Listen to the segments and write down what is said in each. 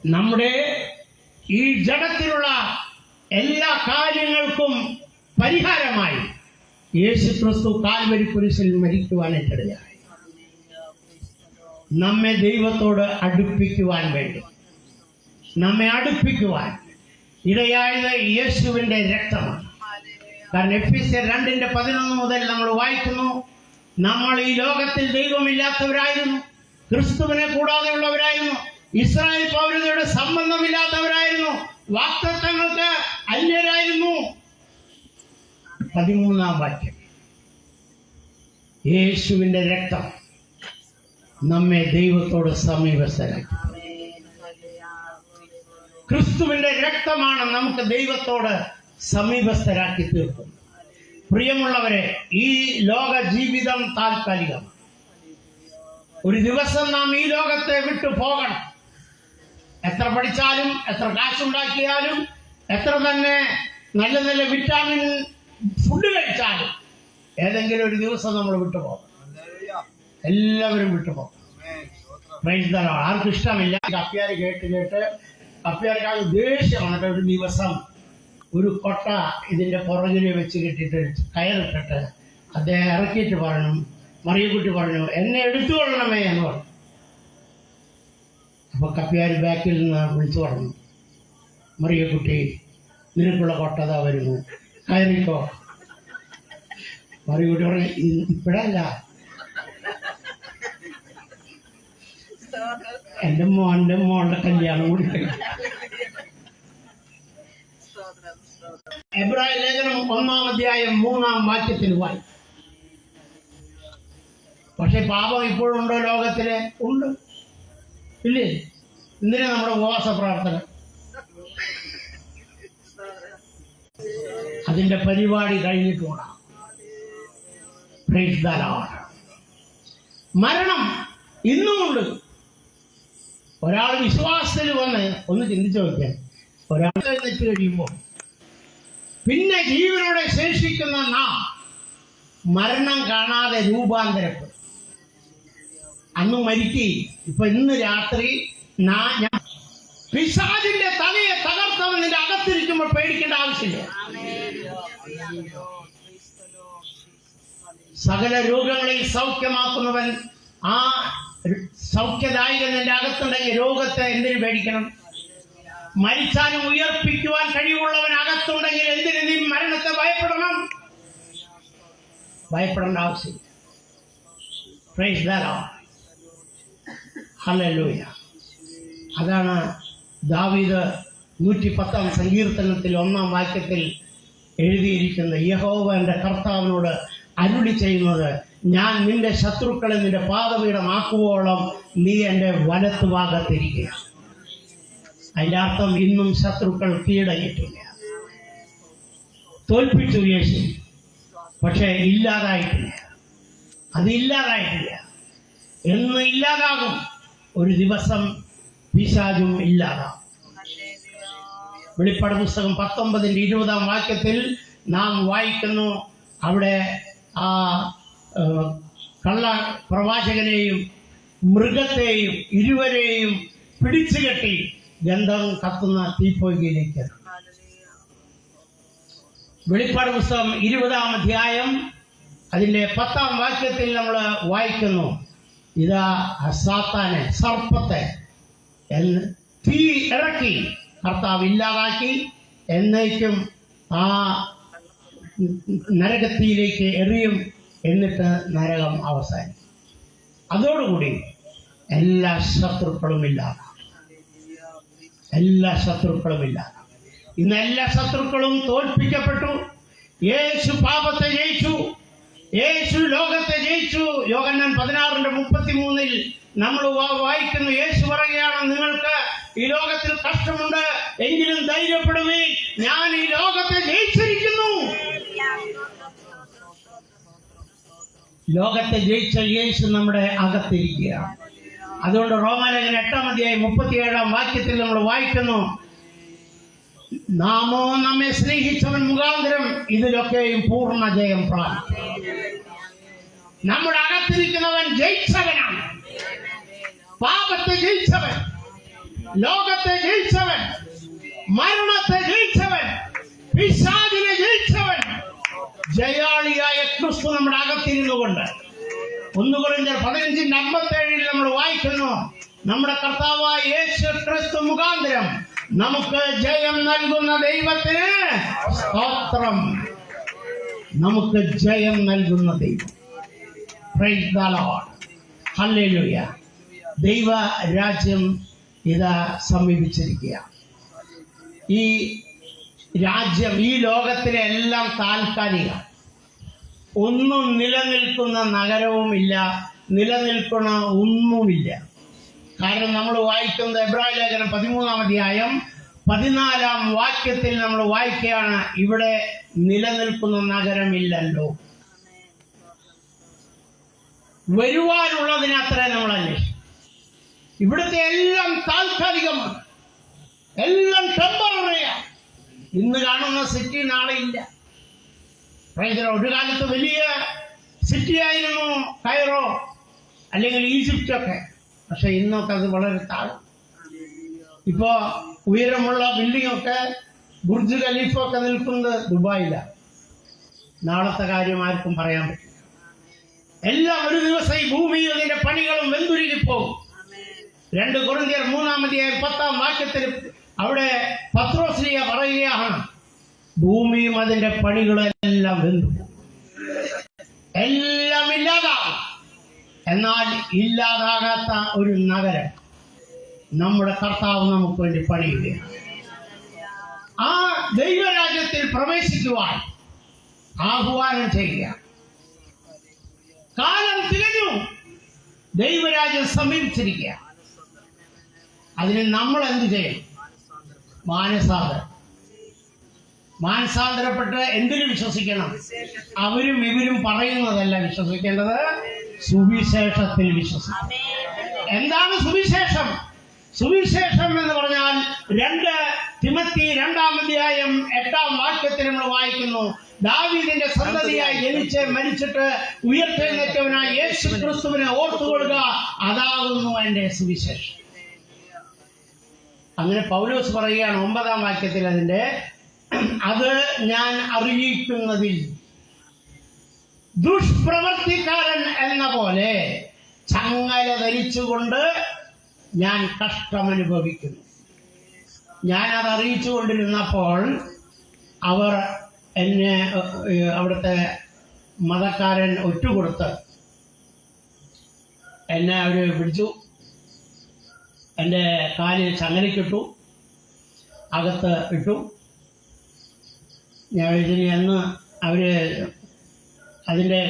നമ്മുടെ ഈ ജഗത്തിലുള്ള എല്ലാ കാര്യങ്ങൾക്കും പരിഹാരമായി യേശുക്രിസ്തു കാൽവരി കുരിശിൽ മരിക്കുവാനിടയായി നമ്മെ ദൈവത്തോട് അടുപ്പിക്കുവാൻ വേണ്ടി, നമ്മെ അടുപ്പിക്കുവാൻ ഇടയായത് യേശുവിന്റെ രക്തമാണ്. കാരണം എഫെസ്യർ 2:11 മുതൽ നമ്മൾ വായിക്കുന്നു, നമ്മൾ ഈ ലോകത്തിൽ ദൈവമില്ലാത്തവരായിരുന്നു, ക്രിസ്തുവിനെ കൂടാതെയുള്ളവരായിരുന്നു, ഇസ്രായേൽ പൗരതയുടെ സംബന്ധമില്ലാത്തവരായിരുന്നു, വാഗ്ദത്തങ്ങൾക്ക് അന്യരായിരുന്നു. 13-ാം വാക്യം, യേശുവിന്റെ രക്തം നമ്മെ ദൈവത്തോട് സമീപസ്ഥരാക്കി. ക്രിസ്തുവിന്റെ രക്തമാണ് നമുക്ക് ദൈവത്തോട് സമീപസ്ഥരാക്കി തീർക്കുന്നത്. പ്രിയമുള്ളവരെ, ഈ ലോക ജീവിതം താൽക്കാലികമാണ്. ഒരു ദിവസം നാം ഈ ലോകത്തെ വിട്ടു പോകണം. എത്ര പഠിച്ചാലും, എത്ര കാശുണ്ടാക്കിയാലും, എത്ര തന്നെ നല്ല നല്ല വിറ്റാമിൻ ഫുഡ് കഴിച്ചാലും ഏതെങ്കിലും ഒരു ദിവസം നമ്മൾ വിട്ടുപോകും. എല്ലാവരും വിട്ടുപോകും. ആർക്കും ഇഷ്ടമില്ല. കപ്പ്യാർ കേട്ട് കപ്പ്യാർക്കാണ് ദേഷ്യമാണ്. ഒരു ദിവസം ഒരു കൊട്ട ഇതിന്റെ പുറകിൽ വെച്ച് കെട്ടിട്ട് കയറിട്ടിട്ട് അദ്ദേഹം ഇറക്കിയിട്ട് പറഞ്ഞു, മറിയക്കുട്ടി പറഞ്ഞു, എന്നെ എടുത്തുകൊള്ളണമേ എന്ന് പറഞ്ഞു. അപ്പൊ കപ്പ്യാർ ബാക്കിൽ നിന്ന് വിളിച്ചു പറഞ്ഞു, മറിയക്കുട്ടി, നിനക്കുള്ള കൊട്ടതാ വരുന്നു, കയറിക്കോ. മറിയക്കുട്ടി പറഞ്ഞു, ഇപ്പോഴല്ല, എന്റെ മോളുടെ കല്യാണം കൂടി. എബ്രായ ലേഖനം 1-ാം അധ്യായം 3-ാം വാക്യത്തിൽ വായി. പക്ഷെ പാപം ഇപ്പോഴുണ്ടോ ലോകത്തില്? ഉണ്ട്, ഇല്ലേ? എന്തിനാ നമ്മുടെ ഉപവാസ പ്രാർത്ഥന? അതിന്റെ പരിപാടി കഴിഞ്ഞിട്ടുണ്ടാകും. മരണം ഇന്നുമുണ്ട്. ഒരാൾ വിശ്വാസത്തിൽ വന്ന് ഒന്ന് ചിന്തിച്ചു നോക്കിയാൽ, ഒരാൾ എഴുന്നേറ്റ് കഴിയുമ്പോൾ പിന്നെ ജീവനോടെ ശേഷിക്കുന്ന നാം മരണം കാണാതെ രൂപാന്തരപ്പെടും. അന്ന് മരിക്കുകയും ഇപ്പൊ ഇന്ന് രാത്രി ഞാൻ പിശാചിന്റെ തലയെ തകർത്തവൻ നിന്റെ അകത്തിരിക്കുമ്പോൾ പേടിക്കേണ്ട ആവശ്യമില്ല. സകല രോഗങ്ങളെയും സൗഖ്യമാക്കുന്നവൻ, ആ സൗഖ്യദായകൻ നിന്റെ അകത്തുണ്ടെങ്കിൽ രോഗത്തെ എന്തിനു പേടിക്കണം? മരിച്ചാലും ഉയർപ്പിക്കുവാൻ കഴിവുള്ളവൻ അകത്തുണ്ടെങ്കിൽ എന്തിനു നീ മരണത്തെ ഭയപ്പെടണം? ഭയപ്പെടേണ്ട ആവശ്യമില്ല. Praise the Lord, hallelujah. അതാണ് ദാവീദ് 110-ാം സങ്കീർത്തനത്തിൽ 1-ാം വാക്യത്തിൽ എഴുതിയിരിക്കുന്നത്. യഹോവ എന്റെ കർത്താവിനോട് അരുളി ചെയ്യുന്നത്, ഞാൻ നിന്റെ ശത്രുക്കളെ നിന്റെ പാദപീഠമാക്കുവോളം നീ എന്റെ വലത്ത് ഭാഗത്തിരിക്കുക. അതിന്റെ അർത്ഥം ഇന്നും ശത്രുക്കൾ കീഴടങ്ങിയിട്ടില്ല. തോൽപ്പിച്ചു യേശു, പക്ഷെ ഇല്ലാതായിട്ടില്ല. അതില്ലാതായിട്ടില്ല. എന്ന് ഇല്ലാതാകും. ഒരു ദിവസം പിശാചും ഇല്ലാതാകും. വെളിപ്പാട് പുസ്തകം 19-20-ാം വാക്യത്തിൽ നാം വായിക്കുന്നു, അവിടെ ആ കള്ള പ്രവാചകനെയും മൃഗത്തെയും ഇരുവരെയും പിടിച്ചുകെട്ടി ഗന്ധം കത്തുന്ന തീപ്പൊയ്കയിലേക്ക്. വെളിപ്പാട് പുസ്തകം 20-ാം അധ്യായം അതിന്റെ 10-ാം വാക്യത്തിൽ നമ്മൾ വായിക്കുന്നു, ഇതാ സാത്താനെ, സർപ്പത്തെ തീ ഇറക്കി കർത്താവ് ഇല്ലാതാക്കി എന്നേക്കും ആ നരകത്തിയിലേക്ക് എറിയും. എന്നിട്ട് നരകം അവസാനിക്കും. അതോടുകൂടി എല്ലാ ശത്രുക്കളും ഇല്ലാതാകും. എല്ലാ ശത്രുക്കളും ഇല്ലാതാകും. ഇന്ന് എല്ലാ ശത്രുക്കളും തോൽപ്പിക്കപ്പെട്ടു. യേശു പാപത്തെ ജയിച്ചു. യേശു ലോകത്തെ ജയിച്ചു. യോഹന്നാൻ 16:33 നമ്മൾ വായിക്കുന്നു, യേശു പറയുകയാണ്, നിങ്ങൾക്ക് ഈ ലോകത്തിൽ കഷ്ടമുണ്ട്, എങ്കിലും ധൈര്യപ്പെടുവീൻ, ഞാൻ ഈ ലോകത്തെ ജയിച്ചിരിക്കുന്നു. ലോകത്തെ ജയിച്ച യേശു നമ്മുടെ അകത്തിരിക്കുകയാണ്. അതുകൊണ്ട് റോമാലേഖനം 8-ാം അധ്യായം 37-ാം വാക്യത്തിൽ നമ്മൾ വായിക്കുന്നു, നാമോ നമ്മെ സ്നേഹിച്ചവൻ മുഖാന്തരം ഇതിലൊക്കെയും പൂർണ്ണ ജയം പ്രാപിക്കും. നമ്മുടെ അകത്തിരിക്കുന്നവൻ ജയിച്ചവനാണ്. പാപത്തെ ജയിച്ചവൻ, ലോകത്തെ ജയിച്ചവൻ, മരണത്തെ ജയിച്ചവൻ, പിശാചിനെ ജയിച്ചവൻ, ജയാളിയായ ക്രിസ്തു നമ്മുടെ അകത്തിരുന്നു കൊണ്ട് 1 കൊരിന്ത്യർ 15:57 നമ്മൾ വായിക്കുന്നു, നമ്മുടെ കർത്താവായ യേശു ക്രിസ്തു മുഖാന്തരം നമുക്ക് ജയം നൽകുന്ന ദൈവത്തിന് സ്തോത്രം. നമുക്ക് ജയം നൽകുന്ന ദൈവം. Praise the Lord. ഹല്ലേലൂയ. ദൈവ രാജ്യം ഇതാ സമീപിച്ചിരിക്കുക. ഈ രാജ്യം, ഈ ലോകത്തിലെ എല്ലാം താൽക്കാലിക. ഒന്നും നിലനിൽക്കുന്ന നഗരവുമില്ല, നിലനിൽക്കുന്ന ഒന്നുമില്ല. കാരണം നമ്മൾ വായിക്കുന്നത് എബ്രായ ലേഖനം 13-ാം അധ്യായം 14-ാം വാക്യത്തിൽ നമ്മൾ വായിക്കുകയാണ്, ഇവിടെ നിലനിൽക്കുന്ന നഗരമില്ലല്ലോ. വരുവാനുള്ളതിനത്രേ നമ്മൾ അന്വേഷിക്കും. ഇവിടുത്തെ എല്ലാം താൽക്കാലികമാണ്, എല്ലാം ടെമ്പററിയാണ്. ഇന്ന് കാണുന്ന സിറ്റി നാളെ ഇല്ല. ഒരു കാലത്ത് വലിയ സിറ്റിയായിരുന്നു കൈറോ അല്ലെങ്കിൽ ഈജിപ്റ്റൊക്കെ. പക്ഷെ ഇന്നൊക്കെ അത് വളരെ താഴും. ഇപ്പോ ഉയരമുള്ള ബിൽഡിംഗൊക്കെ, ബുർജ് ഖലീഫൊക്കെ നിൽക്കുന്നത് ദുബായിലാണ്. നാളത്തെ കാര്യം ആർക്കും പറയാൻ പറ്റില്ല. എല്ലാം ഒരു ദിവസം ഈ ഭൂമിയിൽ അതിന്റെ പണികളും വെന്തുരുകിപ്പോകും. 2 കൊരിന്ത്യർ 3-ാം അധ്യായം 10-ാം വാക്യത്തിൽ അവിടെ പത്രോസ്ലീഹ പറയുകയാണ്, ഭൂമിയും അതിന്റെ പണികളെല്ലാം വെന്തു, എല്ലാം ഇല്ലാതാകും. എന്നാൽ ഇല്ലാതാകാത്ത ഒരു നഗരം നമ്മുടെ കർത്താവ് നമുക്ക് വേണ്ടി പണിയുകയാണ്. ആ ദൈവരാജ്യത്തിൽ പ്രവേശിക്കുവാൻ ആഹ്വാനം ചെയ്യുക. കാലം തികഞ്ഞു, ദൈവരാജ്യം സമീപിച്ചിരിക്കുക. അതിന് നമ്മൾ എന്ത് ചെയ്യണം? മാനസാന്തരപ്പെട്ട് എന്തിനു വിശ്വസിക്കണം? അവരും ഇവരും പറയുന്നതല്ല വിശ്വസിക്കേണ്ടത്, സുവിശേഷത്തിൽ വിശ്വസിക്കണം. എന്താണ് സുവിശേഷം? സുവിശേഷം എന്ന് പറഞ്ഞാൽ 2 തിമോത്തി 2-ാം അധ്യായം 8-ാം വാക്യത്തിൽ നമ്മൾ വായിക്കുന്നു, ദാവീദിന്റെ സന്തതിയായി ജനിച്ച് മരിച്ചിട്ട് ഉയർത്തെഴുന്നേറ്റവനായ യേശു ക്രിസ്തുവിനെ ഓർത്തുകൊള്ളുക, അതാകുന്നു എന്റെ സുവിശേഷം. അങ്ങനെ പൗലോസ് പറയുകയാണ് 9-ാം വാക്യത്തിൽ, അതിന്റെ അത് ഞാൻ അറിയിക്കുന്നതിൽ ദുഷ്പ്രവർത്തിക്കാരൻ എന്ന പോലെ ചങ്ങല ധരിച്ചുകൊണ്ട് ഞാൻ കഷ്ടമനുഭവിക്കുന്നു. ഞാനത് അറിയിച്ചു കൊണ്ടിരുന്നപ്പോൾ അവർ എന്നെ, അവിടുത്തെ മതക്കാരൻ ഒറ്റുകൊടുത്ത് എന്നെ അവർ പിടിച്ചു, എൻ്റെ കാലിൽ ചങ്ങലക്കിട്ടു, അകത്ത് ഇട്ടു. ഞാൻ ഇതിന് എന്ന് അവർ അതിൻ്റെ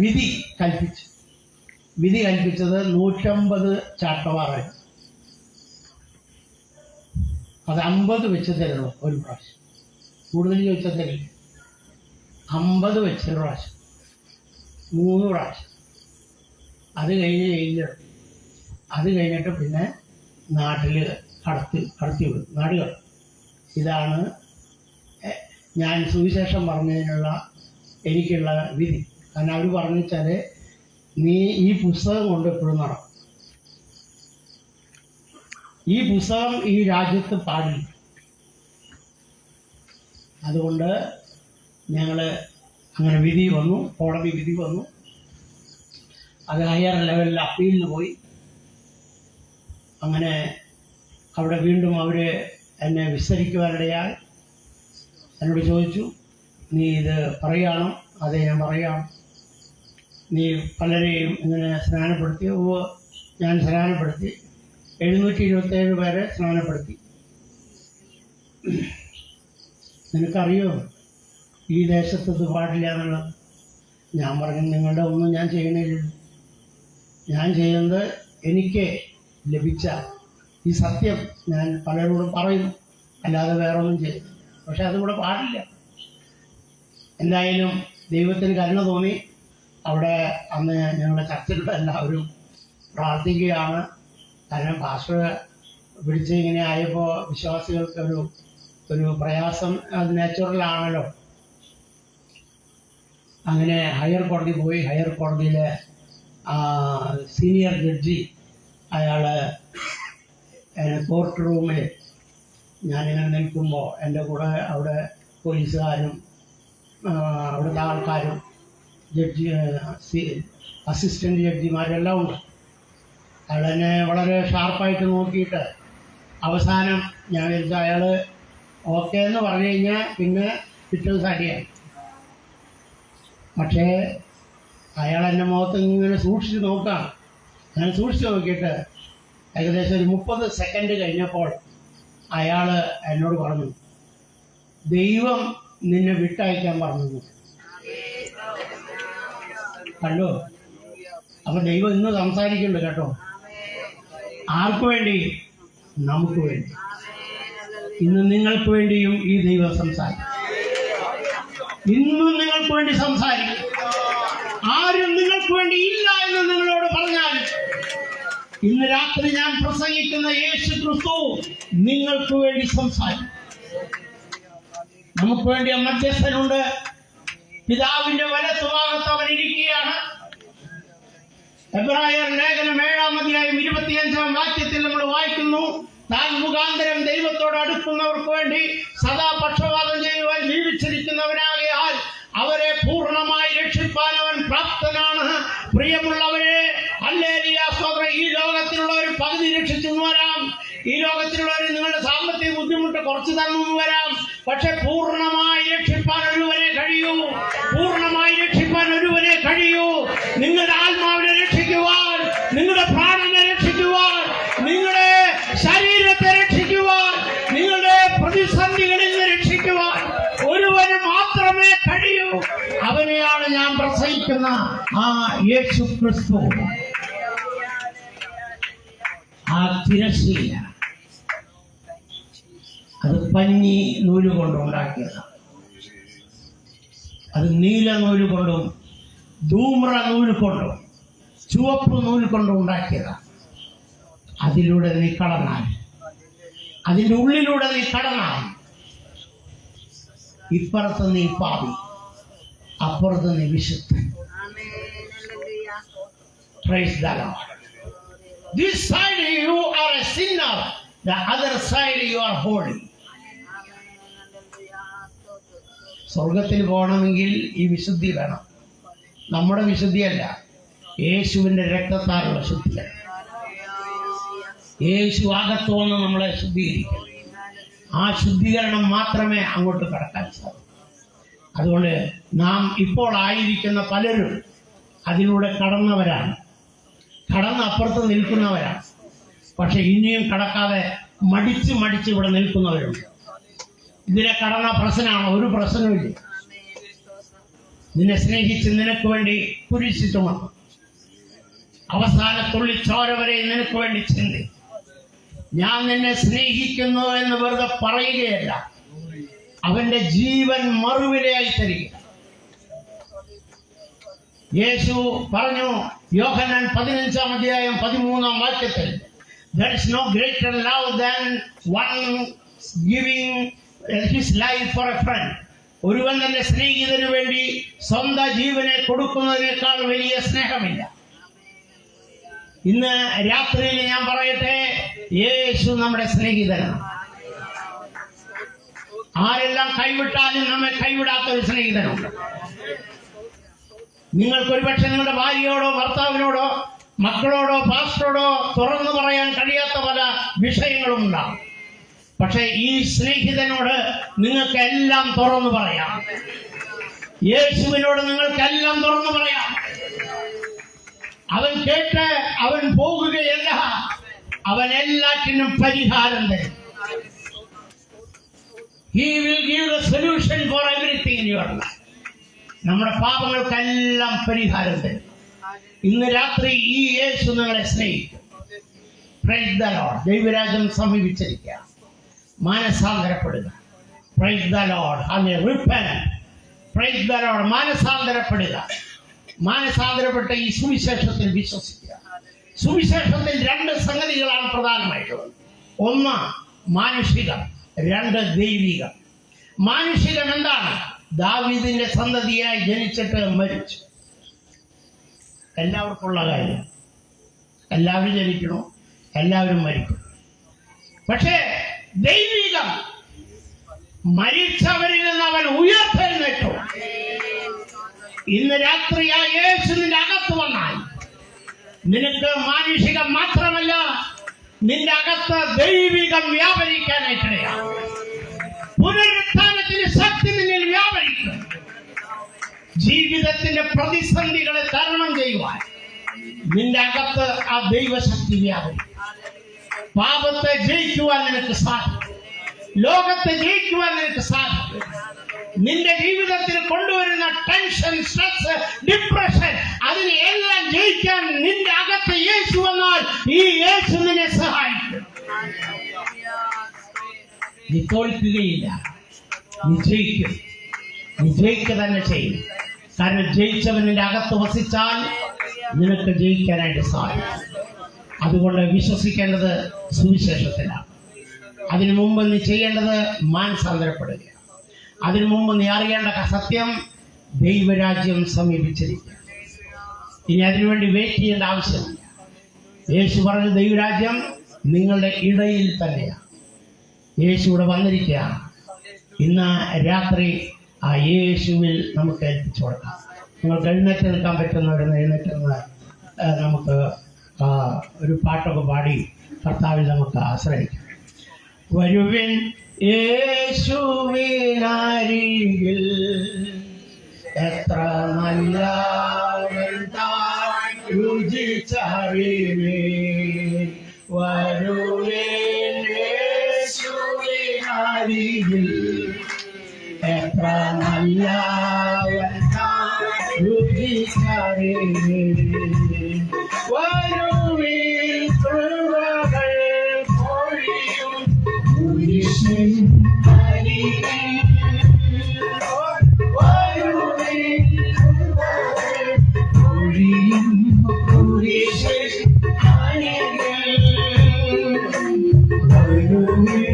വിധി കൽപ്പിച്ചു. വിധി കൽപ്പിച്ചത് 150 ചാട്ടവാറായി. അത് 50 വെച്ച് തരുള്ളൂ ഒരു പ്രാവശ്യം, കൂടുതൽ ചോദിച്ചാൽ തരില്ല. 50 വെച്ച് ഒരു പ്രാവശ്യം, 3 പ്രാവശ്യം. അത് കഴിഞ്ഞ് ജയിലിലിടും. അത് കഴിഞ്ഞിട്ട് പിന്നെ നാട്ടിൽ കടത്തി വിടും, നാടുകൾ. ഇതാണ് ഞാൻ സുവിശേഷം പറഞ്ഞതിനുള്ള എനിക്കുള്ള വിധി. കാരണം അവർ പറഞ്ഞു വെച്ചാൽ, നീ ഈ പുസ്തകം കൊണ്ട് എപ്പോഴും നടക്കും, ഈ പുസ്തകം ഈ രാജ്യത്ത് പാടില്ല. അതുകൊണ്ട് ഞങ്ങൾ അങ്ങനെ വിധി വന്നു, കോടതി വിധി വന്നു. അത് ഹയർ ലെവലിൽ അപ്പീലിന് പോയി. അങ്ങനെ അവിടെ വീണ്ടും അവർ എന്നെ വിസ്തരിക്കുവാനിടയായി എന്നോട് ചോദിച്ചു, നീ ഇത് പറയുകയാണോ? അതെ, ഞാൻ പറയുകയാണ്. നീ പലരെയും ഇങ്ങനെ സ്നാനപ്പെടുത്തി? ഓ, ഞാൻ സ്നാനപ്പെടുത്തി. 727 പേരെ സ്നാനപ്പെടുത്തി. നിനക്കറിയോ ഈ ദേശത്ത് ഇത് പാടില്ല എന്നുള്ളത്? ഞാൻ പറഞ്ഞു, നിങ്ങളുടെ ഒന്നും ഞാൻ ചെയ്യണില്ല. ഞാൻ ചെയ്യുന്നത് എനിക്ക് ലഭിച്ച ഈ സത്യം ഞാൻ പലരോടും പറയുന്നു, അല്ലാതെ വേറൊന്നും ചെയ്യുന്നു. പക്ഷെ അതിവിടെ പാടില്ല. എന്തായാലും ദൈവത്തിന് കരുണ തോന്നി. അവിടെ അന്ന് ഞങ്ങളുടെ ചർച്ചിലുള്ള എല്ലാവരും പ്രാർത്ഥിക്കുകയാണ്. കാരണം പാസ്റ്റർ പിടിച്ച് ഇങ്ങനെ ആയപ്പോൾ വിശ്വാസികൾക്ക് ഒരു പ്രയാസം, അത് നാച്ചുറലാണല്ലോ. അങ്ങനെ ഹയർ കോടതി പോയി. ഹയർ കോടതിയിൽ സീനിയർ ജഡ്ജി അയാൾ കോർട്ട് റൂമിൽ ഞാനിങ്ങനെ നിൽക്കുമ്പോൾ എൻ്റെ കൂടെ അവിടെ പോലീസുകാരും അവിടുത്തെ ആൾക്കാരും ജഡ്ജി അസിസ്റ്റൻ്റ് ജഡ്ജിമാരെല്ലാം ഉണ്ട്. അയാളെന്നെ വളരെ ഷാർപ്പായിട്ട് നോക്കിയിട്ട് അവസാനം ഞാൻ വിചാരിച്ചു അയാൾ ഓക്കെ എന്ന് പറഞ്ഞു കഴിഞ്ഞാൽ പിന്നെ പിറ്റേ ദിവസം അടിയായി. പക്ഷേ അയാൾ എൻ്റെ മുഖത്ത് ഇങ്ങനെ സൂക്ഷിച്ച് നോക്കുകയാണ്. ഞാൻ സൂക്ഷിച്ച് നോക്കിയിട്ട് ഏകദേശം ഒരു 30 സെക്കൻഡ് കഴിഞ്ഞപ്പോൾ അയാൾ എന്നോട് പറഞ്ഞു, ദൈവം നിന്നെ വിട്ടയക്കാൻ പറഞ്ഞു. കണ്ടോ? അപ്പം ദൈവം ഇന്ന് സംസാരിക്കുന്നുണ്ട് കേട്ടോ. ആർക്കു വേണ്ടി? നമുക്ക് വേണ്ടി. ഇന്ന് നിങ്ങൾക്ക് വേണ്ടിയും ഈ ദൈവം സംസാരിക്കും. ഇന്നും നിങ്ങൾക്ക് വേണ്ടി സംസാരിക്കും. ആരും നിങ്ങൾക്ക് വേണ്ടി ഇല്ല എന്ന് നിങ്ങളോട് പറഞ്ഞാൽ ഇന്ന് രാത്രി ഞാൻ പ്രസംഗിക്കുന്ന യേശു ക്രിസ്തു നിങ്ങൾക്ക് വേണ്ടി സംസാരിക്കും. നമുക്ക് വേണ്ടി മധ്യസ്ഥനുണ്ട്. പിതാവിന്റെ വലത്തുഭാഗത്ത് അവൻ ഇരിക്കുകയാണ്. എബ്രായർ ലേഖനം 7-ാം അധ്യായം 25-ാം വാക്യത്തിൽ നമ്മൾ വായിക്കുന്നു, താൻ മുഖാന്തരം ദൈവത്തോട് അടുക്കുന്നവർക്ക് വേണ്ടി സദാ പക്ഷപാതം ചെയ്യുവാൻ ജീവിച്ചിരിക്കുന്നവനാകയാൽ അവരെ പൂർണ്ണമായി രക്ഷിപ്പാൻ അവൻ പ്രാപ്തനാണ്. പ്രിയമുള്ളവരെ, ഹല്ലേലൂയ, സ്തോത്രം. ഈ ലോകത്തിലുള്ളവർ പകുതി രക്ഷിച്ചെന്ന് വരാം. ഈ ലോകത്തിലുള്ളവർ നിങ്ങളുടെ സാമ്പത്തിക ബുദ്ധിമുട്ട് കുറച്ച് തന്നു വരാം. പക്ഷെ പൂർണ്ണമായി രക്ഷിപ്പാൻ ഒരുവനെ കഴിയൂ. പൂർണ്ണമായി രക്ഷിപ്പാൻ ഒരുവനെ കഴിയൂ. നിങ്ങളുടെ ആത്മാവിനെ രക്ഷിക്കുവാൻ, നിങ്ങളുടെ പ്രാണനെ രക്ഷിക്കുവാൻ, നിങ്ങളുടെ ശരീരത്തെ രക്ഷിക്കുവാൻ, നിങ്ങളുടെ പ്രതിസന്ധികളിൽ നിന്ന് രക്ഷിക്കുവാൻ ഒരുവന് മാത്രമേ കഴിയൂ. അവനെയാണ് ഞാൻ പ്രസംഗിക്കുന്ന ആ യേശു ക്രിസ്തു. ആ തിരശ്ശീല അത് പഞ്ഞി നൂല് കൊണ്ടുണ്ടാക്കിയതാണ്. അത് നീല നൂല് കൊണ്ടും ധൂമ്ര നൂല് കൊണ്ടും ചുവപ്പ് നൂല് കൊണ്ടും ഉണ്ടാക്കിയതാണ്. അതിലൂടെ നീ കടന്നാൽ, അതിൻ്റെ ഉള്ളിലൂടെ നീ കടന്നാൽ, ഇപ്പുറത്ത് നീ പാപി, അപ്പുറത്ത് നീ വിശുദ്ധൻ. Praise the Lord. This side you are a sinner, the other side you are holy. സ്വർഗത്തിൽ പോകണമെങ്കിൽ ഈ വിശുദ്ധി വേണം. നമ്മുടെ വിശുദ്ധിയല്ല, യേശുവിൻ്റെ രക്തത്താലുള്ള ശുദ്ധിയാണ്. യേശു അകത്തുവന്ന് നമ്മളെ ശുദ്ധീകരിക്കും. ആ ശുദ്ധീകരണം മാത്രമേ അങ്ങോട്ട് കടക്കാൻ സാധിക്കൂ. അതുകൊണ്ട് നാം ഇപ്പോൾ ആയിരിക്കുന്ന പലരും അതിലൂടെ കടന്നവരാണ്, കടന്ന് അപ്പുറത്ത് നിൽക്കുന്നവരാണ്. പക്ഷെ ഇനിയും കടക്കാതെ മടിച്ച് ഇവിടെ നിൽക്കുന്നവരുണ്ട്. ഇതിനെ കടന്ന പ്രശ്നമാണ്, ഒരു പ്രശ്നമില്ല. നിന്നെ സ്നേഹിച്ച് നിനക്ക് വേണ്ടി കുരിശിട്ടുമാണ്. അവസാനത്തുള്ളി ചോര വരെ നിനക്ക് വേണ്ടി ചിന്തി. ഞാൻ നിന്നെ സ്നേഹിക്കുന്നു എന്ന് വെറുതെ പറയുകയല്ല, അവന്റെ ജീവൻ മറുവിലയായി തരിക. യേശു പറഞ്ഞു, യോഹന്നാൻ 15-ാം അധ്യായം 13-ാം വാക്യത്തിൽ, there is no greater love than one giving his life for a friend. ഒരുവൻ തന്റെ സ്നേഹിതന് വേണ്ടി സ്വന്തം ജീവനെ കൊടുക്കുന്നതിനേക്കാൾ വലിയ സ്നേഹമില്ല. ഇന്ന് രാത്രിയിൽ ഞാൻ പറയട്ടെ, യേശു നമ്മുടെ സ്നേഹിതനാണ്. ആരെല്ലാം കൈവിട്ടാലും നമ്മെ കൈവിടാത്ത ഒരു സ്നേഹിതനുണ്ട്. നിങ്ങൾക്കൊരു പക്ഷെ നിങ്ങളുടെ ഭാര്യയോടോ ഭർത്താവിനോടോ മക്കളോടോ പാസ്റ്ററോടോ തുറന്നു പറയാൻ കഴിയാത്ത പല വിഷയങ്ങളും ഉണ്ടാകും. പക്ഷെ ഈ സ്നേഹിതനോട് നിങ്ങൾക്കെല്ലാം തുറന്നു പറയാം. യേശുവിനോട് നിങ്ങൾക്കെല്ലാം തുറന്നു പറയാം. അവൻ കേട്ട് അവൻ പോകുകയല്ല, അവൻ എല്ലാറ്റിനും പരിഹാരം തരും. He will give the solution for everything in your life. നമ്മുടെ പാപങ്ങൾക്കെല്ലാം പരിഹാരം തരും. ഇന്ന് രാത്രി ഈ യേശു നിങ്ങളെ സ്നേഹിക്കും. Praise the Lord. ദൈവരാജ്യം സമീപിച്ചിരിക്കുക. മാനസാന്തരപ്പെടുക. Praise the Lord. Repent. Praise the Lord. മാനസാന്തരപ്പെടുക. മാനസാന്തരപ്പെട്ട ഈ സുവിശേഷത്തിൽ വിശ്വസിക്കുക. സുവിശേഷത്തിൽ 2 സംഗതികളാണ് പ്രധാനമായിട്ടുള്ളത്. ഒന്ന് മാനുഷികം, 2 ദൈവികം. മാനുഷികം എന്താണ്? ദാവീദിന്റെ സന്തതിയായി ജനിച്ചിട്ട് മരിച്ചു. എല്ലാവർക്കും ഉള്ള കാര്യം. എല്ലാവരും ജനിക്കണോ, എല്ലാവരും മരിക്കും. പക്ഷേ ദൈവികം മരിച്ചവരിൽ നിന്ന് അവൻ ഉയർത്തെഴുന്നേറ്റു. ഇന്ന് രാത്രി ആ യേശു നിന്റെ അകത്ത് വന്നാൽ നിനക്ക് മാനുഷികം മാത്രമല്ല, നിന്റെ അകത്ത് ദൈവികം വ്യാപരിക്കാനായിട്ടിടയാണ്. പുനരുത്ഥാനത്തിന്റെ ശക്തി നിന്നിൽ വ്യാപരിക്കും. ജീവിതത്തിന്റെ പ്രതിസന്ധികളെ തരണം ചെയ്യുവാൻ നിന്റെ അകത്ത് ആ ദൈവശക്തി വ്യാപരിക്കും. പാപത്തെ ജയിക്കുവാൻ നിനക്ക് സാധിക്കും. ലോകത്തെ ജയിക്കുവാൻ നിനക്ക് സാധിക്കും. നിന്റെ ജീവിതത്തിൽ കൊണ്ടുവരുന്ന ടെൻഷൻ, സ്ട്രെസ്, ഡിപ്രഷൻ, അതിനെ എല്ലാം ജയിക്കാൻ നിന്റെ അകത്ത് യേശു വന്നാൽ ഈ യേശു നിന്നെ സഹായിക്കും. നീ തോൽക്കുകയില്ല, നീ ജയിക്കും. നീ ജയിക്കുക തന്നെ ചെയ്യും. കാരണം ജയിച്ചവൻ നിന്റെ അകത്ത് വസിച്ചാൽ നിനക്ക് ജയിക്കാനായിട്ട് സാധിക്കും. അതുകൊണ്ട് വിശ്വസിക്കേണ്ടത് സുവിശേഷത്തിലാണ്. അതിനു മുമ്പ് നീ ചെയ്യേണ്ടത് മാനസാന്തരപ്പെടുക. അതിനു മുമ്പ് നീ അറിയേണ്ട സത്യം, ദൈവരാജ്യം സമീപിച്ചിരിക്കുക. ഇനി അതിനുവേണ്ടി വെയിറ്റ് ചെയ്യേണ്ട ആവശ്യമില്ല. യേശു പറഞ്ഞ ദൈവരാജ്യം നിങ്ങളുടെ ഇടയിൽ തന്നെയാണ്. യേശു ഇവിടെ വന്നിരിക്കുകയാണ്. ഇന്ന് രാത്രി ആ യേശുവിൽ നമുക്ക് ഏൽപ്പിച്ചു കൊടുക്കാം. നിങ്ങൾക്ക് എഴുന്നേറ്റ് നിൽക്കാൻ പറ്റുന്നവരെന്ന് എഴുന്നേറ്റ് നമുക്ക് ഒരു പാട്ടൊക്കെ പാടി കർത്താവിൽ നമുക്ക് ആശ്രയിക്കാം. വരുവിൻ യേശുവിനരികിൽ, എത്ര നല്ലവൻ താൻ രുചിച്ചറിവീൻ. വരുവിൻ യേശുവിനരികിൽ, എത്ര നല്ലവൻ താൻ രുചിച്ചറിവീൻ. വരുവിൻ കൃപകൾ പൊഴിയും കുരിശിൻ അരികിൽ, വരുവിൻ കൃപകൾ പൊഴിയും കുരിശിൻ അരികിൽ, വരുവിൻ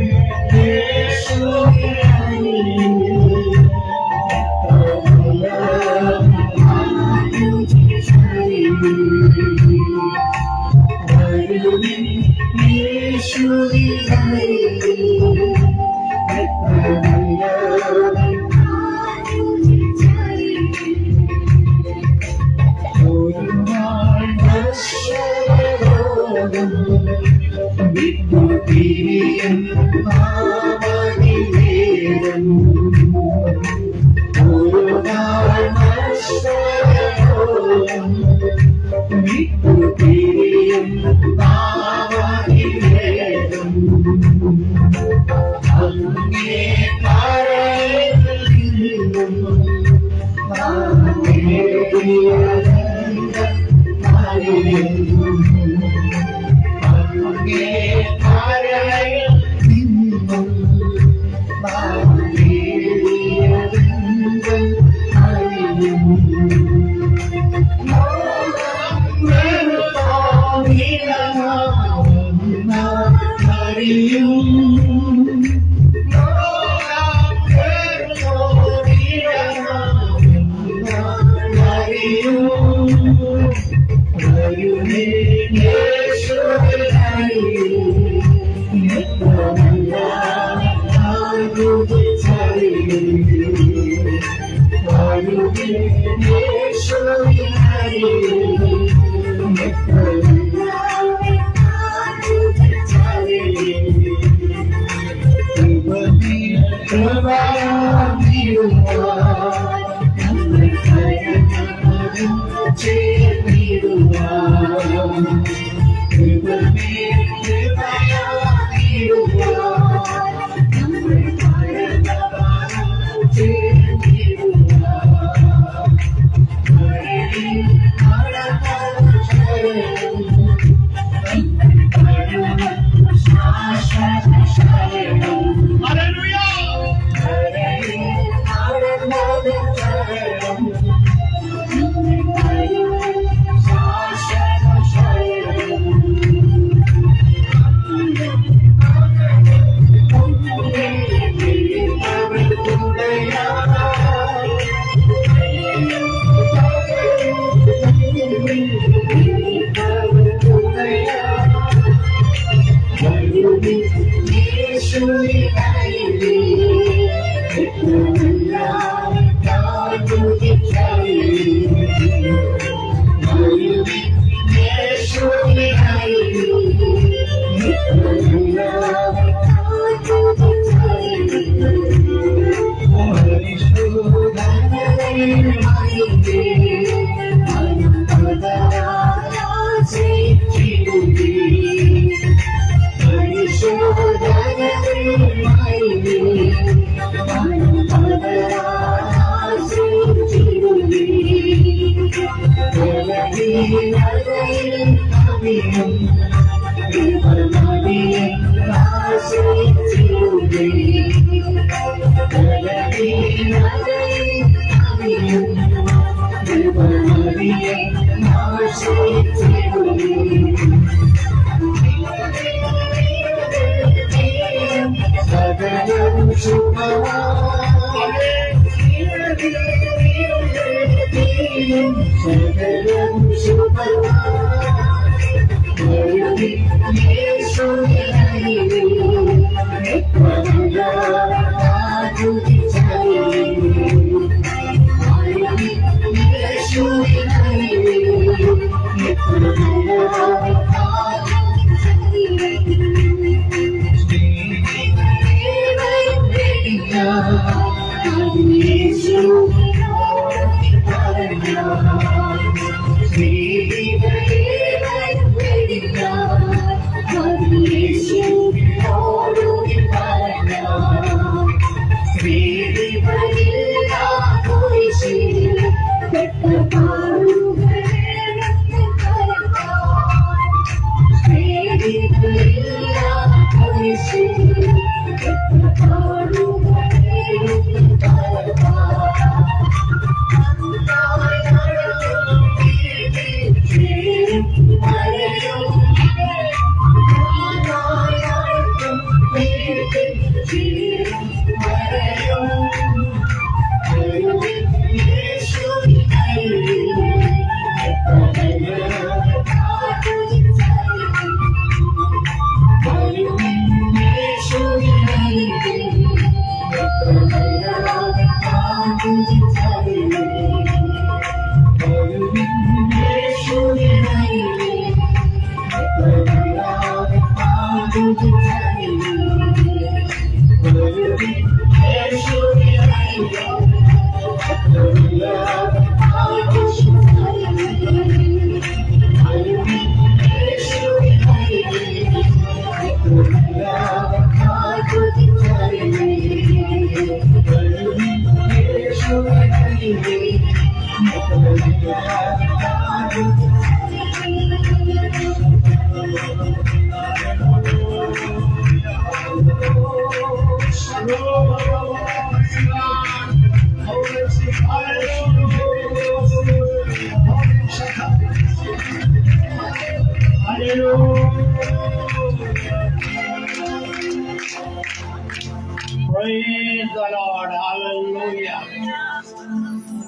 Praise the Lord. Hallelujah.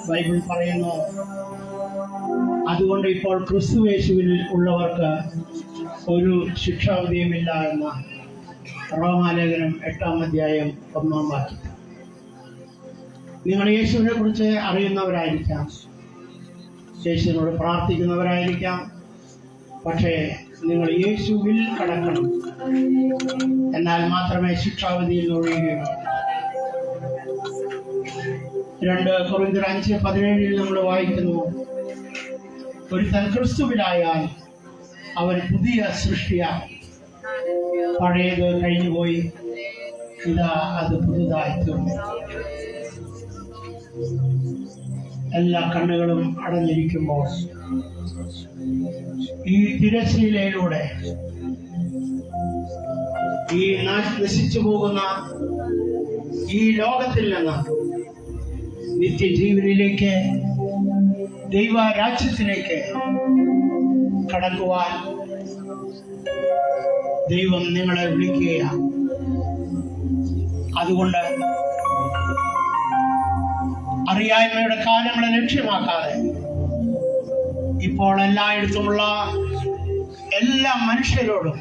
Bible പറയുന്നു, അതുകൊണ്ട് ഇപ്പോൾ ക്രിസ്തുയേശുവിൽ ഉള്ളവർക്ക് ഒരു ശിക്ഷാവിധിയുമില്ല എന്ന റോമാലേഖനം 8-ാം-അധ്യായം 1-ാം വാക്യം. നിങ്ങൾ യേശുവിനെ കുറിച്ച് അറിയുന്നവരായിരിക്കാം, യേശുവിനോട് പ്രാർത്ഥിക്കുന്നവരായിരിക്കാം. പക്ഷേ നിങ്ങൾ യേശുവിൽ കടക്കണം, എന്നാൽ മാത്രമേ ശിക്ഷാവിധിയിൽ ഒഴിയുകയുള്ളൂ. 2 കൊരിന്ത്യർ 5:17 നമ്മൾ വായിക്കുന്നു, ഒരുത്തൻ ക്രിസ്തുവിലായാൽ അവൻ പുതിയ സൃഷ്ടിയാണ്, പഴയത് കഴിഞ്ഞുപോയി, ഇതാ അത് പുതുതായി തീർന്നു. എല്ലാ കണ്ണുകളും അടഞ്ഞിരിക്കുമ്പോൾ ഈ തിരശ്ശീലയിലൂടെ ഈ നശിച്ചു പോകുന്ന ഈ ലോകത്തിൽ നിന്ന് നിത്യജീവനിലേക്ക്, ദൈവരാജ്യത്തിലേക്ക് കടക്കുവാൻ ദൈവം നിങ്ങളെ വിളിക്കുകയാണ്. അതുകൊണ്ട് അറിയായ്മയുടെ കാലങ്ങളെ ലക്ഷ്യമാക്കാതെ ഇപ്പോൾ എല്ലായിടത്തുമുള്ള എല്ലാ മനുഷ്യരോടും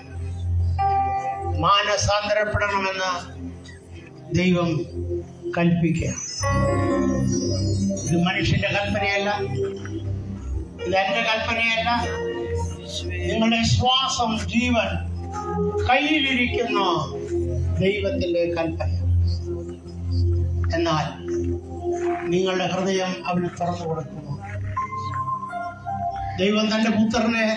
മാനസാന്തരപ്പെടണമെന്ന് ദൈവം കൽപ്പിക്കുക. ഇത് മനുഷ്യന്റെ കൽപ്പനയല്ല, ഇത് എന്റെ കൽപ്പനയല്ല. നിങ്ങളുടെ ശ്വാസം, ജീവൻ കയ്യിലിരിക്കുന്ന ദൈവത്തിന്റെ കൽപ്പന. എന്നാൽ നിങ്ങളുടെ ഹൃദയം അവന് തുറന്നു കൊടുക്കുന്നു. ദൈവം തന്റെ പുത്രനെ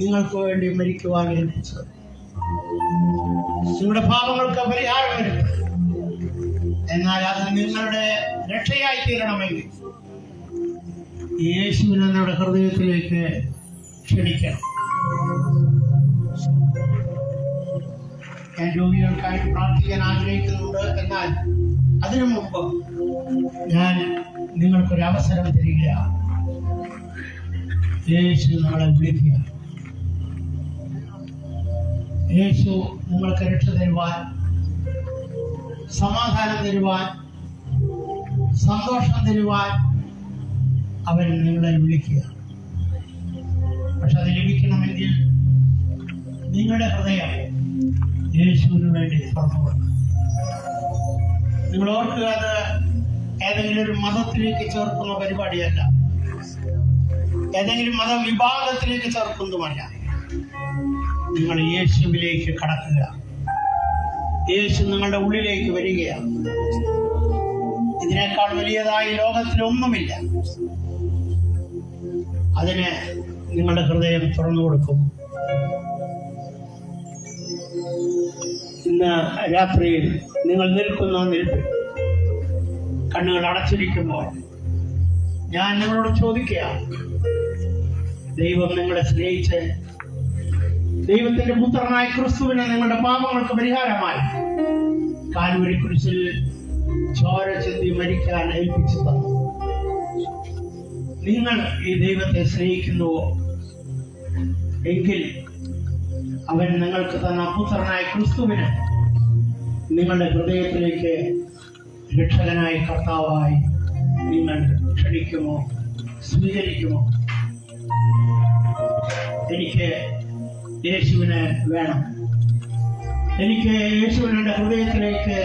നിങ്ങൾക്ക് വേണ്ടി മരിക്കുവാൻ ഏൽപ്പിച്ചത്. നിങ്ങളുടെ പാപങ്ങൾക്ക് പരിഹാരം വരും. എന്നാൽ അത് നിങ്ങളുടെ രക്ഷയായി തീരണമെങ്കിൽ യേശുവിനെ നമ്മുടെ ഹൃദയത്തിലേക്ക് ക്ഷണിക്കണം. ഞാൻ രോഗികൾക്കായിട്ട് പ്രാർത്ഥിക്കാൻ ആഗ്രഹിക്കുന്നുണ്ട്. എന്നാൽ അതിനു മുമ്പ് ഞാൻ നിങ്ങൾക്കൊരവസരം തരികയാണ്. യേശു നമ്മളെ വിളിക്കുക. യേശു നിങ്ങൾക്ക് രക്ഷ തരുവാൻ, സമാധാനം തരുവാൻ, സന്തോഷം തരുവാൻ അവൻ നിങ്ങളെ വിളിക്കുക. പക്ഷെ അത് ലഭിക്കണമെങ്കിൽ നിങ്ങളുടെ ഹൃദയം യേശുവിന് വേണ്ടി തുറന്നു കൊടുക്കണം. നിങ്ങൾ ഓർക്കുക, അത് ഏതെങ്കിലും ഒരു മതത്തിലേക്ക് ചേർക്കുന്ന പരിപാടിയല്ല, ഏതെങ്കിലും മതവിഭാഗത്തിലേക്ക് ചേർക്കുന്നതുമല്ല. നിങ്ങൾ യേശുവിലേക്ക് കടക്കുക. യേശു നിങ്ങളുടെ ഉള്ളിലേക്ക് വരികയാണ്. ഇതിനേക്കാൾ വലിയതായി ലോകത്തിലൊന്നുമില്ല. അതിന് നിങ്ങളുടെ ഹൃദയം തുറന്നു കൊടുക്കും. ഇന്ന് രാത്രിയിൽ നിങ്ങൾ നിൽക്കുന്ന നിൽപ്പിൽ കണ്ണുകൾ അടച്ചിരിക്കുമ്പോൾ ഞാൻ നിങ്ങളോട് ചോദിക്കുകയാണ്, ദൈവം നിങ്ങളെ സ്നേഹിച്ച് ദൈവത്തിന്റെ പുത്രനായ ക്രിസ്തുവിനെ നിങ്ങളുടെ പാപങ്ങൾക്ക് പരിഹാരമായി കാൽവരി കുരിശിൽ ചോര ചിന്തി മരിക്കാൻ ഏൽപ്പിച്ചു തന്നു. നിങ്ങൾ ഈ ദൈവത്തെ സ്നേഹിക്കുന്നുവോ എങ്കിൽ അവൻ നിങ്ങൾക്ക് തന്ന പുത്രനായ ക്രിസ്തുവിനെ നിങ്ങളുടെ ഹൃദയത്തിലേക്ക് രക്ഷകനായി, കർത്താവായി നിങ്ങൾ ക്ഷണിക്കുമോ, സ്വീകരിക്കുമോ? എനിക്ക് യേശുവിനെ വേണം, എനിക്ക് യേശുവിനെ എൻ്റെ ഹൃദയത്തിലേക്ക്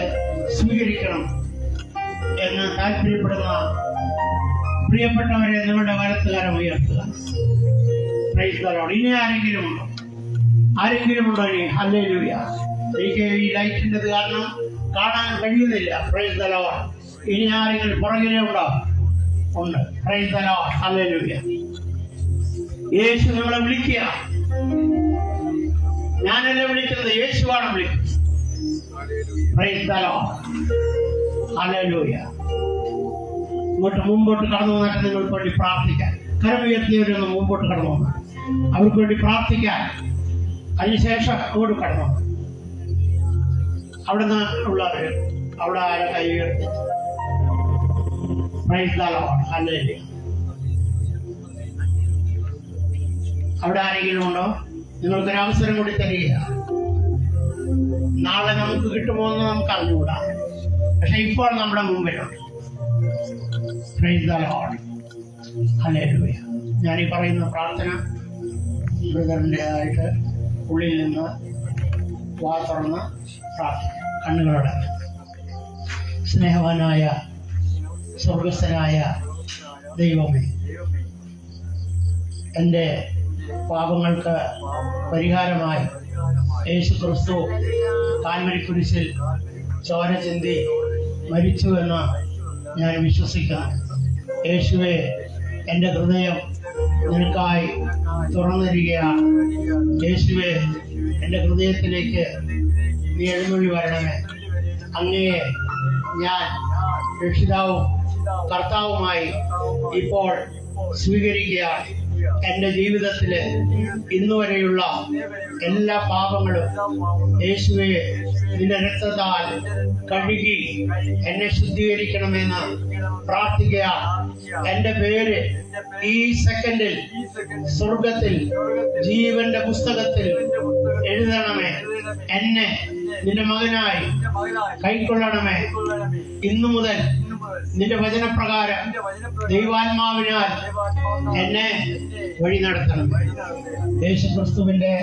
സ്വീകരിക്കണം എന്ന് താല്പര്യപ്പെടുന്ന പ്രിയപ്പെട്ടവരെ നിങ്ങളുടെ വലത്തുകാരം ഉയർത്തുക. Praise the Lord. ഇനി ആരെങ്കിലും ഉണ്ടോ? ഇനി ഹല്ലേലൂയ. എനിക്ക് ഈ ലൈറ്റിൻ്റെത് കാരണം കാണാൻ കഴിയുന്നില്ല. Praise the Lord. ഇനി ആരെങ്കിലും പുറകിലെ ഉണ്ടോ? ഉണ്ട്. Praise the Lord. ഹല്ലേലൂയ. യേശു നിങ്ങളെ വിളിക്കുക. ഞാനല്ല വിളിക്കുന്നത്, യേശുവാണ് വിളിക്കുന്നത്. Praise the Lord. ഹല്ലേലൂയ. ഇങ്ങോട്ട് മുമ്പോട്ട് കടന്നു വന്നിട്ട് നിങ്ങൾക്ക് വേണ്ടി പ്രാർത്ഥിക്കാൻ, കരമുയർത്തിയവരൊന്ന് മുമ്പോട്ട് കടന്നു വന്നാൽ അവർക്ക് വേണ്ടി പ്രാർത്ഥിക്കാൻ, അതിനുശേഷം അങ്ങോട്ട് കടന്നു വന്നു. അവിടെ നിന്ന് ഉള്ളവർ അവിടെ ആരെ കൈ ഉയർത്തി. Praise the Lord. ഹല്ലേലൂയ. അവിടെ ആരെങ്കിലും ഉണ്ടോ? നിങ്ങൾക്കൊരു അവസരം കൂടി തരികയാണ്. നാളെ നമുക്ക് കിട്ടുമോ എന്ന് നമുക്ക് അറിഞ്ഞുകൂടാ, പക്ഷെ ഇപ്പോൾ നമ്മുടെ മുമ്പിലുണ്ട്. Praise the Lord. ഹല്ലേലൂയ. ഞാനീ പറയുന്ന പ്രാർത്ഥന ബ്രദറിൻ്റെ ആയിട്ട് ഉള്ളിൽ നിന്ന് വാ തുറന്ന് പ്രാർത്ഥിക്കാം. കണ്ണുകളോടെ. സ്നേഹവാനായ സ്വർഗസ്ഥനായ ദൈവമേ, എൻ്റെ പാപങ്ങൾക്ക് പരിഹാരമായി യേശു ക്രിസ്തു കാൽവരി കുരിശിൽ ചോര ചിന്തി മരിച്ചു എന്ന് ഞാൻ വിശ്വസിക്കുന്നു. യേശുവേ, എൻ്റെ ഹൃദയം നിനക്കായി തുറന്നിരിക്കുകയാണ്. യേശുവേ, എൻ്റെ ഹൃദയത്തിലേക്ക് നീ എഴുന്നള്ളി വരണമേ. അങ്ങയെ ഞാൻ രക്ഷിതാവും കർത്താവുമായി ഇപ്പോൾ സ്വീകരിക്കുകയാണ്. എൻ്റെ ജീവിതത്തിലെ ഇന്നുവരെയുള്ള എല്ലാ പാപങ്ങളും യേശുവേ നിന്റെ രക്തത്താൽ കഴുകി എന്നെ ശുദ്ധീകരിക്കണമെന്ന് പ്രാർത്ഥിക്കുകയാണ്. എൻ്റെ പേര് ഈ സെക്കൻഡിൽ സ്വർഗത്തിൽ ജീവന്റെ പുസ്തകത്തിൽ എഴുതണമേ. എന്നെ നിന്റെ മകനായി കൈക്കൊള്ളണമേ. ഇന്നു മുതൽ നിന്റെ വചനപ്രകാരം ദൈവാത്മാവിനാൽ എന്നെ വഴി നടത്തണം. യേശുക്രിസ്തുവിന്റെ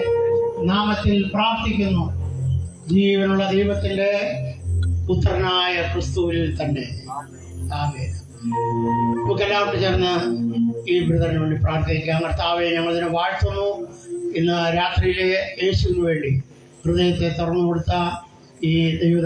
നാമത്തിൽ പ്രാർത്ഥിക്കുന്നു. ജീവനുള്ള ദൈവത്തിൻ്റെ പുത്രനായ ക്രിസ്തുവിൽ തന്നെ. ആമേൻ. നമുക്കെല്ലാവർക്കും ചേർന്ന് ഈ ബ്രദറിന് വേണ്ടി പ്രാർത്ഥിക്കാം. കർത്താവെ, ഞങ്ങളിതിനെ വാഴ്ത്തുന്നു. ഇന്ന് രാത്രിയിലെ യേശുവിന് വേണ്ടി ഹൃദയത്തെ തുറന്നു കൊടുത്ത ഈ ദൈവ